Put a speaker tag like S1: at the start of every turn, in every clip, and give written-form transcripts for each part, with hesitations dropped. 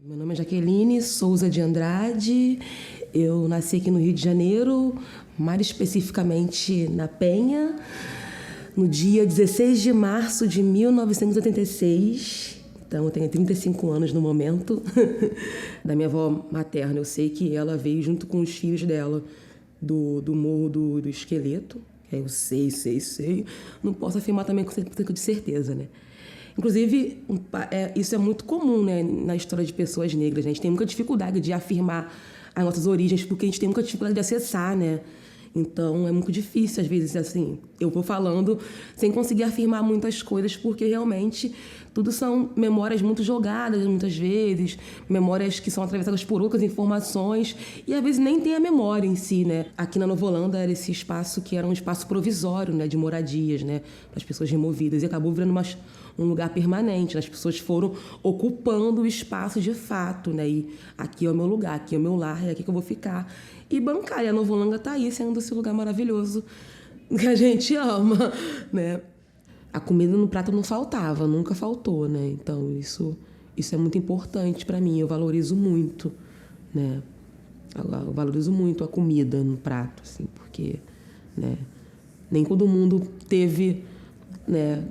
S1: Meu nome é Jaqueline Souza de Andrade, eu nasci aqui no Rio de Janeiro, mais especificamente na Penha, no dia 16 de março de 1986. Então, eu tenho 35 anos no momento. Da minha avó materna, eu sei que ela veio junto com os filhos dela do Morro do Esqueleto. Eu sei. Não posso afirmar também com 100% de certeza, né? Inclusive, isso é muito comum, né, na história de pessoas negras, né? A gente tem muita dificuldade de afirmar as nossas origens, porque a gente tem muita dificuldade de acessar, né? Então, é muito difícil, às vezes, assim, eu vou falando sem conseguir afirmar muitas coisas, porque realmente tudo são memórias muito jogadas, muitas vezes, memórias que são atravessadas por outras informações, e às vezes nem tem a memória em si, né? Aqui na Nova Holanda era esse espaço que era um espaço provisório, né, de moradias, né, para as pessoas removidas, e acabou virando um lugar permanente, né? As pessoas foram ocupando o espaço de fato, né? E aqui é o meu lugar, aqui é o meu lar, é aqui que eu vou ficar. E bancar, e a Nova Holanda tá aí, sendo esse lugar maravilhoso que a gente ama, né? A comida no prato não faltava, nunca faltou, né? Então, isso é muito importante para mim, eu valorizo muito, né? Eu valorizo muito a comida no prato, assim, porque, né? Nem todo mundo teve, né?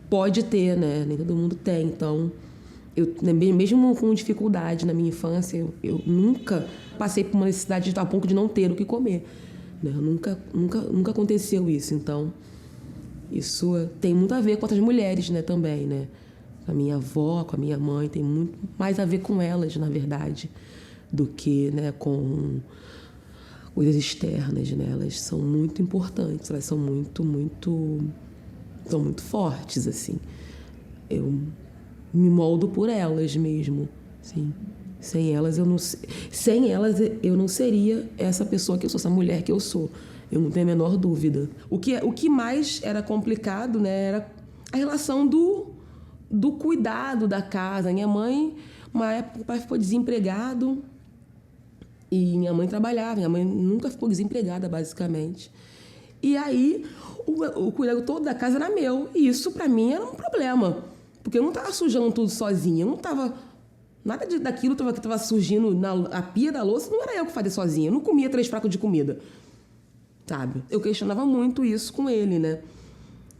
S1: Pode ter, né? Nem todo mundo tem, então... mesmo com dificuldade na minha infância, eu nunca passei por uma necessidade de, a ponto de não ter o que comer, né? Nunca aconteceu isso. Então, isso tem muito a ver com outras mulheres, né, também, né? Com a minha avó, com a minha mãe, tem muito mais a ver com elas, na verdade, do que, né, com coisas externas, né? Elas são muito importantes, elas são muito fortes, assim. Eu me moldo por elas mesmo, sim. Sem elas eu não seria essa pessoa que eu sou, essa mulher que eu sou. Eu não tenho a menor dúvida. O que mais era complicado, né, era a relação do cuidado da casa. Minha mãe, uma época, o pai ficou desempregado e minha mãe trabalhava. Minha mãe nunca ficou desempregada, basicamente. E aí, o cuidado todo da casa era meu. E isso, pra mim, era um problema. Porque eu não estava sujando tudo sozinha. Eu não estava... Nada daquilo que estava surgindo na pia da louça, não era eu que fazia sozinha. Eu não comia 3 pratos de comida, sabe? Eu questionava muito isso com ele, né?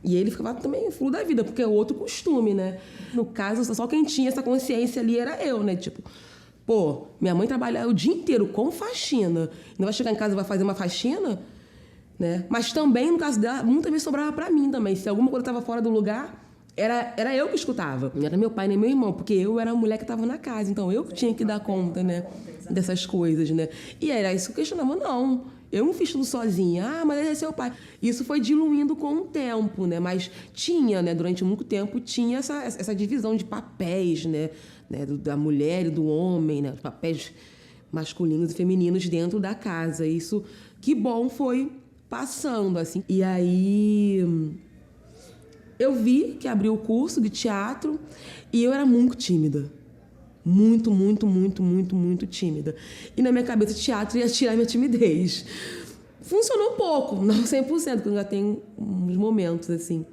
S1: E ele ficava também fulo da vida, porque é outro costume, né? No caso, só quem tinha essa consciência ali era eu, né? Tipo, pô, minha mãe trabalhava o dia inteiro com faxina. Ainda vai chegar em casa e vai fazer uma faxina, né? Mas também, no caso dela, muitas vezes sobrava pra mim também. Se alguma coisa estava fora do lugar... Era eu que escutava, não era meu pai nem meu irmão, porque eu era a mulher que estava na casa, então eu tinha que dar conta, né, dessas coisas, né. E era isso que eu questionava, não, eu não fiz tudo sozinha, mas esse é seu pai. Isso foi diluindo com o tempo, né, mas tinha, né, durante muito tempo, tinha essa divisão de papéis, né, da mulher e do homem, né, os papéis masculinos e femininos dentro da casa. Isso, que bom, foi passando, assim. E aí... eu vi que abriu o curso de teatro e eu era muito tímida. Muito tímida. E na minha cabeça, teatro ia tirar minha timidez. Funcionou um pouco, não 100%, porque eu já tenho uns momentos, assim.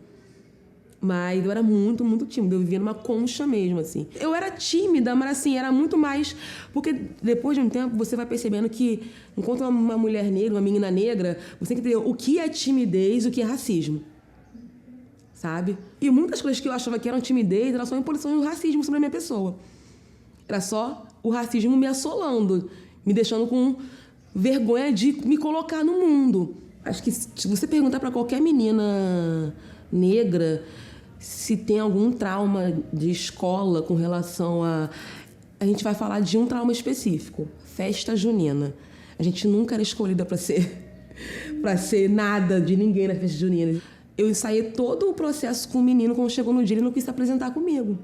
S1: Mas eu era muito tímida. Eu vivia numa concha mesmo, assim. Eu era tímida, mas assim, era muito mais... Porque depois de um tempo, você vai percebendo que, enquanto uma mulher negra, uma menina negra, você tem que entender o que é timidez e o que é racismo. Sabe? E muitas coisas que eu achava que eram timidez eram só imposição do racismo sobre a minha pessoa. Era só o racismo me assolando, me deixando com vergonha de me colocar no mundo. Acho que se você perguntar para qualquer menina negra se tem algum trauma de escola com relação a gente vai falar de um trauma específico, festa junina. A gente nunca era escolhida para ser nada de ninguém na festa junina. Eu ensaiei todo o processo com o menino. Quando chegou no dia, ele não quis se apresentar comigo.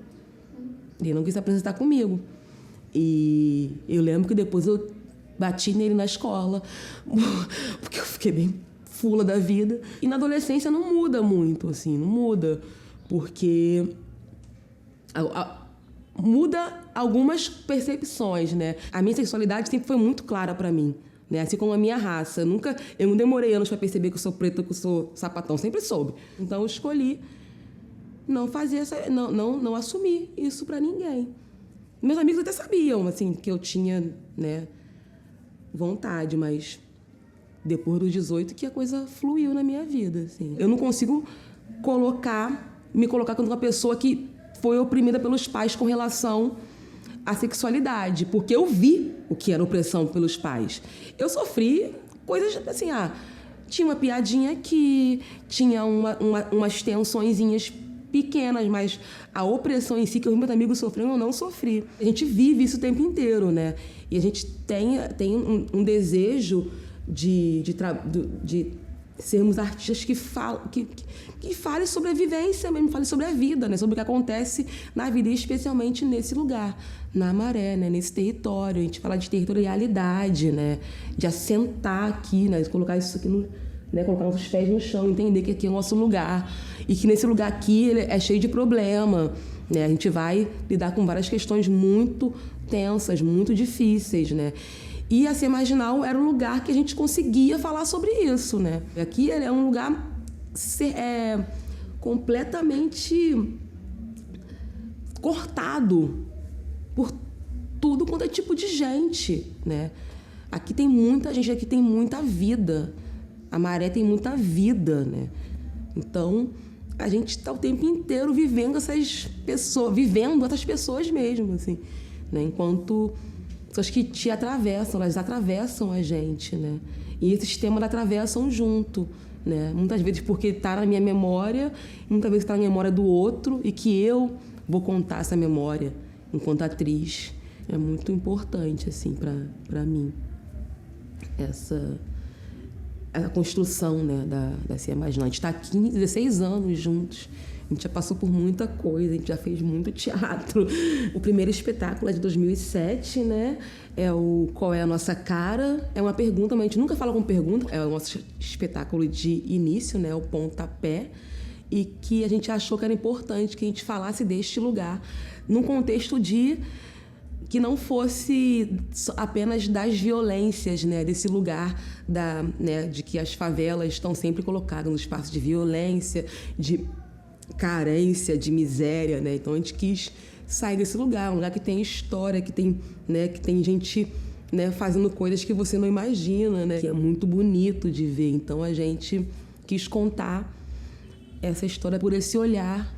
S1: E eu lembro que depois eu bati nele na escola, porque eu fiquei bem fula da vida. E na adolescência não muda muito, assim, não muda. Porque muda algumas percepções, né? A minha sexualidade sempre foi muito clara pra mim. Né? Assim como a minha raça. Eu não demorei anos para perceber que eu sou preta, que eu sou sapatão. Sempre soube. Então eu escolhi não fazer não assumir isso para ninguém. Meus amigos até sabiam, assim, que eu tinha, né, vontade, mas depois dos 18 que a coisa fluiu na minha vida, assim. Eu não consigo me colocar como uma pessoa que foi oprimida pelos pais com relação à sexualidade, porque eu vi o que era opressão pelos pais. Eu sofri coisas assim, tinha uma piadinha aqui, tinha umas tensõezinhas pequenas, mas a opressão em si, que os meus amigos sofreram, eu não sofri. A gente vive isso o tempo inteiro, né? E a gente tem um desejo de sermos artistas que falem sobre a vivência mesmo, falem sobre a vida, né? Sobre o que acontece na vida, e especialmente nesse lugar, na Maré, né? Nesse território. A gente fala de territorialidade, né? De assentar aqui, né? De colocar isso aqui né? Colocar nossos pés no chão, entender que aqui é o nosso lugar e que nesse lugar aqui ele é cheio de problema, né? A gente vai lidar com várias questões muito tensas, muito difíceis, né? E a Cia Marginal era um lugar que a gente conseguia falar sobre isso, né? Aqui é um lugar completamente cortado por tudo quanto é tipo de gente, né? Aqui tem muita gente, aqui tem muita vida. A Maré tem muita vida, né? Então, a gente está o tempo inteiro vivendo essas pessoas mesmo, assim, né? Enquanto pessoas que te atravessam, elas atravessam a gente, né? E esses temas atravessam junto, né? Muitas vezes porque está na minha memória, muitas vezes está na memória do outro e que eu vou contar essa memória enquanto atriz. É muito importante, assim, para mim, a construção, né, da Cia Marginal. A gente está aqui 16 anos juntos. A gente já passou por muita coisa, a gente já fez muito teatro. O primeiro espetáculo é de 2007, né? É o Qual é a Nossa Cara? É uma pergunta, mas a gente nunca fala com pergunta. É o nosso espetáculo de início, né? O pontapé. E que a gente achou que era importante que a gente falasse deste lugar num contexto que não fosse apenas das violências, né? Desse lugar né? De que as favelas estão sempre colocadas no espaço de violência, de carência, de miséria, né? Então a gente quis sair desse lugar, um lugar que tem história, que tem gente, né, fazendo coisas que você não imagina, né? Que é muito bonito de ver. Então a gente quis contar essa história por esse olhar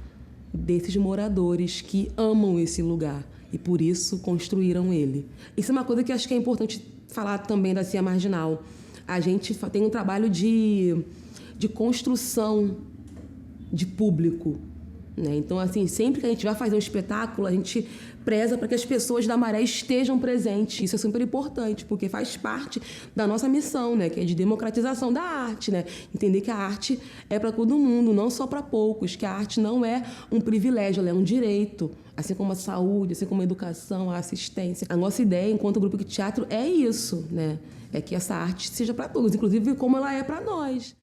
S1: desses moradores que amam esse lugar e por isso construíram ele. Isso é uma coisa que acho que é importante falar também da Cia Marginal. A gente tem um trabalho de construção de público, né? Então, assim, sempre que a gente vai fazer um espetáculo, a gente preza para que as pessoas da Maré estejam presentes. Isso é super importante, porque faz parte da nossa missão, né? Que é de democratização da arte, né? Entender que a arte é para todo mundo, não só para poucos, que a arte não é um privilégio, ela é um direito, assim como a saúde, assim como a educação, a assistência. A nossa ideia, enquanto grupo de teatro, é isso, né? É que essa arte seja para todos, inclusive como ela é para nós.